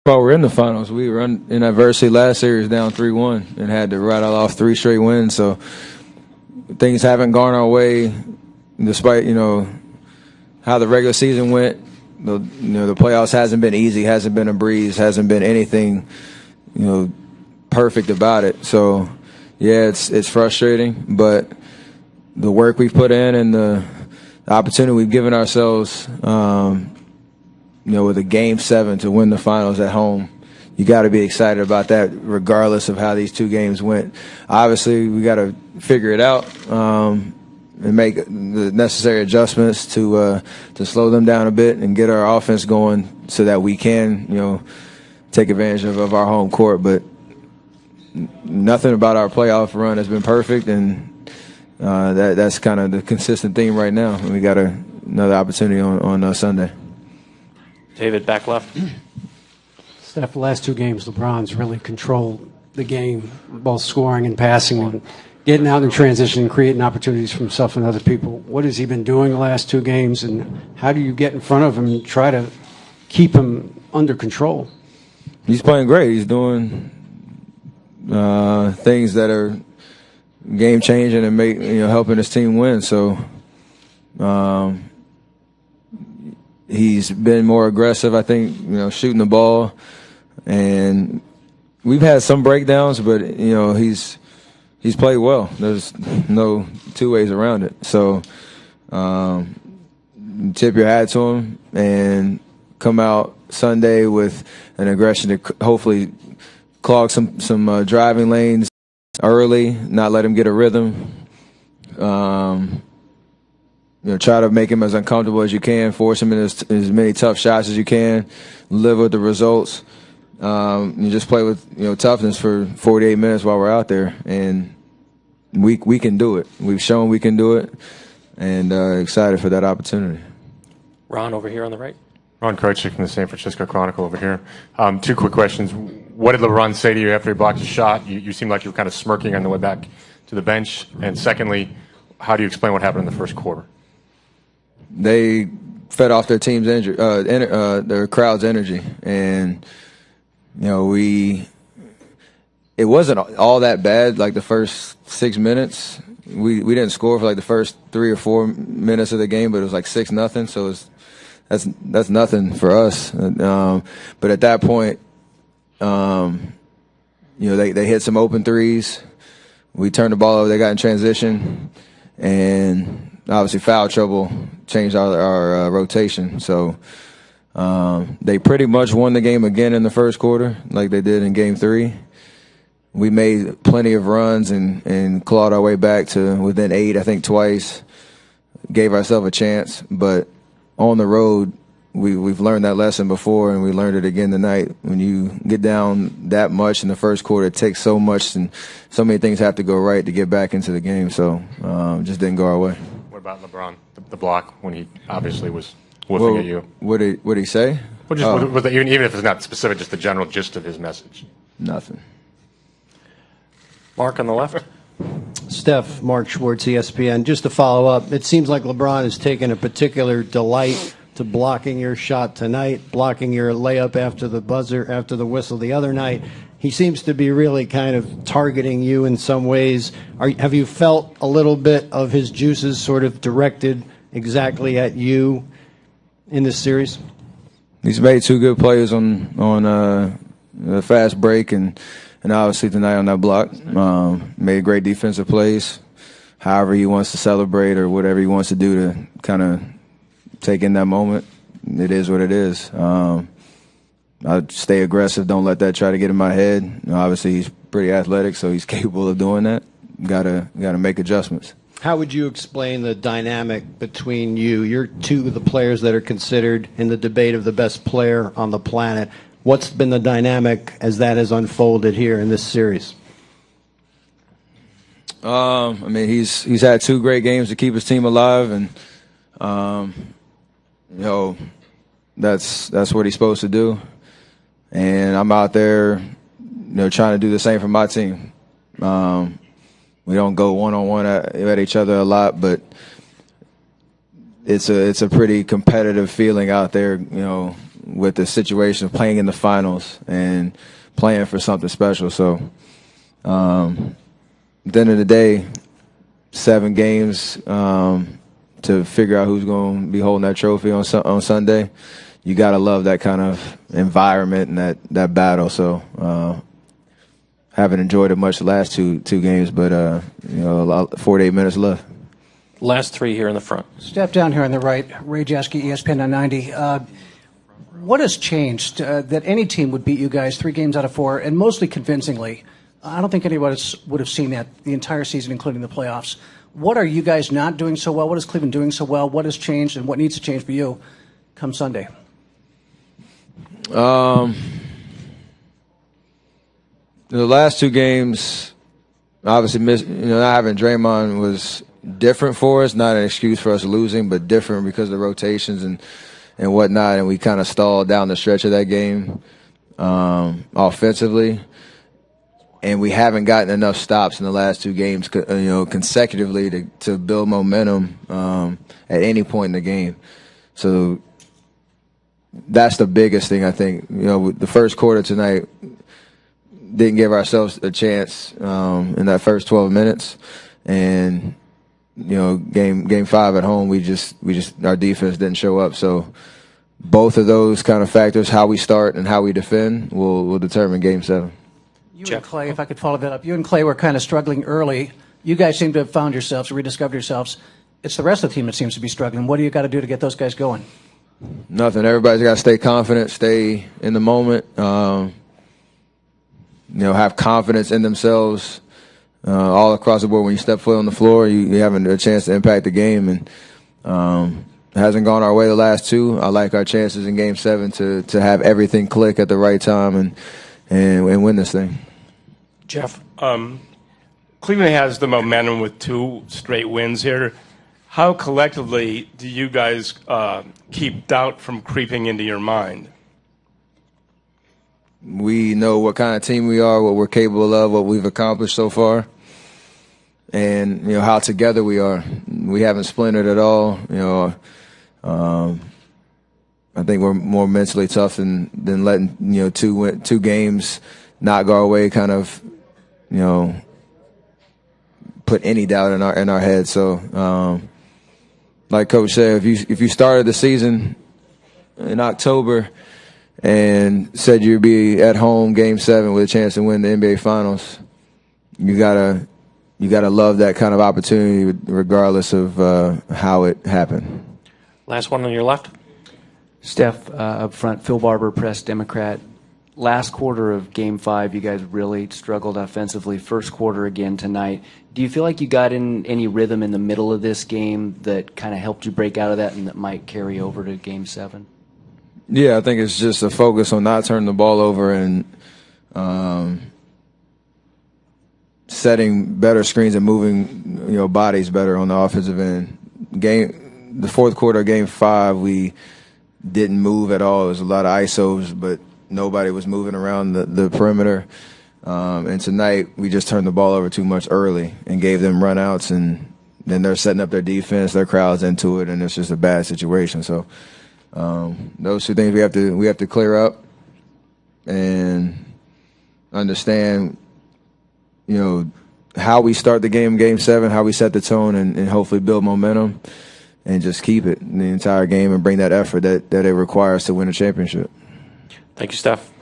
Well, we're in the finals. We were in adversity last series down 3-1 and had to rattle off 3 straight wins. So things haven't gone our way despite, how the regular season went. The playoffs hasn't been easy, hasn't been a breeze, hasn't been anything, perfect about it. So, yeah, it's frustrating, but the work we've put in and the opportunity we've given ourselves, with a Game 7 to win the finals at home, you got to be excited about that regardless of how these 2 games went. Obviously, we got to figure it out and make the necessary adjustments to slow them down a bit and get our offense going so that we can, take advantage of our home court. But nothing about our playoff run has been perfect, and that's kind of the consistent theme right now. And we got another opportunity on Sunday. David, back left. Steph, the last 2 games, LeBron's really controlled the game, both scoring and passing, and getting out in transition and creating opportunities for himself and other people. What has he been doing the last 2 games, and how do you get in front of him and try to keep him under control? He's playing great. He's doing things that are game-changing and helping his team win. So he's been more aggressive, I think, shooting the ball. And we've had some breakdowns, but, he's played well. There's no 2 ways around it. So tip your hat to him and come out Sunday with an aggression to hopefully clog some driving lanes early, not let him get a rhythm. Try to make him as uncomfortable as you can, force him in as many tough shots as you can, live with the results. You just play with toughness for 48 minutes while we're out there, and we can do it. We've shown we can do it, and excited for that opportunity. Ron, over here on the right. Ron Krojcik from the San Francisco Chronicle over here. 2 quick questions. What did LeBron say to you after he blocked his shot? You seemed like you were kind of smirking on the way back to the bench. And secondly, how do you explain what happened in the first quarter? They fed off their team's their crowd's energy, and it wasn't all that bad. Like the first 6 minutes, we didn't score for like the first 3 or 4 minutes of the game, but it was like 6-0. So that's nothing for us. But at that point, they hit some open threes. We turned the ball over. They got in transition, and obviously foul trouble changed our rotation. So they pretty much won the game again in the first quarter, like they did in Game 3. We made plenty of runs and clawed our way back to within 8, I think twice. Gave ourselves a chance, but on the road, we've learned that lesson before, and we learned it again tonight. When you get down that much in the first quarter, it takes so much, and so many things have to go right to get back into the game. So just didn't go our way. What about LeBron, the block, when he obviously was woofing at you? What did he say? Well, just, even if it's not specific, just the general gist of his message. Nothing. Mark on the left. Steph, Mark Schwartz, ESPN. Just to follow up, it seems like LeBron has taken a particular delight to blocking your shot tonight, blocking your layup after the buzzer, after the whistle the other night. He seems to be really kind of targeting you in some ways. Have you felt a little bit of his juices sort of directed exactly at you in this series? He's made 2 good plays on the fast break and obviously tonight on that block. Made great defensive plays. However he wants to celebrate or whatever he wants to do to kind of take in that moment, it is what it is. I stay aggressive. Don't let that try to get in my head. Obviously, he's pretty athletic, so he's capable of doing that. Gotta make adjustments. How would you explain the dynamic between you? You're 2 of the players that are considered in the debate of the best player on the planet. What's been the dynamic as that has unfolded here in this series? He's had 2 great games to keep his team alive, and that's what he's supposed to do. And I'm out there, trying to do the same for my team. We don't go one-on-one at each other a lot, but it's a pretty competitive feeling out there, with the situation of playing in the finals and playing for something special. So at the end of the day, 7 games to figure out who's going to be holding that trophy on Sunday. You got to love that kind of environment and that battle. Haven't enjoyed it much the last two games, but 48 minutes left. Last 3 here in the front. Step down here on the right. Ray Jaski, ESPN 990. What has changed that any team would beat you guys 3 games out of 4, and mostly convincingly? I don't think anybody would have seen that the entire season, including the playoffs. What are you guys not doing so well? What is Cleveland doing so well? What has changed, and what needs to change for you come Sunday? The last 2 games, obviously, not having Draymond was different for us. Not an excuse for us losing, but different because of the rotations and whatnot. And we kind of stalled down the stretch of that game offensively. And we haven't gotten enough stops in the last 2 games, consecutively to build momentum at any point in the game. So that's the biggest thing, I think. The first quarter tonight, didn't give ourselves a chance in that first 12 minutes, and game 5 at home, we just our defense didn't show up. So both of those kind of factors, how we start and how we defend, will determine game 7. You and Clay, if I could follow that up, you and Clay were kind of struggling early. You guys seem to have found yourselves, rediscovered yourselves. It's the rest of the team that seems to be struggling. What do you got to do to get those guys going? Nothing. Everybody's got to stay confident, stay in the moment. Have confidence in themselves all across the board. When you step foot on the floor, you have a chance to impact the game. And it hasn't gone our way the last 2. I like our chances in Game 7 to have everything click at the right time and win this thing. Jeff? Cleveland has the momentum with 2 straight wins here. How collectively do you guys keep doubt from creeping into your mind? We know what kind of team we are, what we're capable of, what we've accomplished so far, and how together we are. We haven't splintered at all. I think we're more mentally tough than letting 2 games not go our way. Kind of put any doubt in our heads. So, like Coach said, if you started the season in October and said you'd be at home Game 7 with a chance to win the NBA Finals, you gotta love that kind of opportunity regardless of how it happened. Last one on your left. Steph, up front, Phil Barber, Press Democrat. Last quarter of Game 5, you guys really struggled offensively. First quarter again tonight. Do you feel like you got in any rhythm in the middle of this game that kind of helped you break out of that and that might carry over to Game 7? Yeah, I think it's just a focus on not turning the ball over and setting better screens and moving bodies better on the offensive end. The fourth quarter of Game 5, we didn't move at all. It was a lot of ISOs, but nobody was moving around the perimeter. And tonight, we just turned the ball over too much early and gave them runouts, and then they're setting up their defense, their crowd's into it, and it's just a bad situation. So those 2 things we have to clear up and understand, how we start the Game 7, how we set the tone, and hopefully build momentum and just keep it the entire game and bring that effort that it requires to win a championship. Thank you, Steph.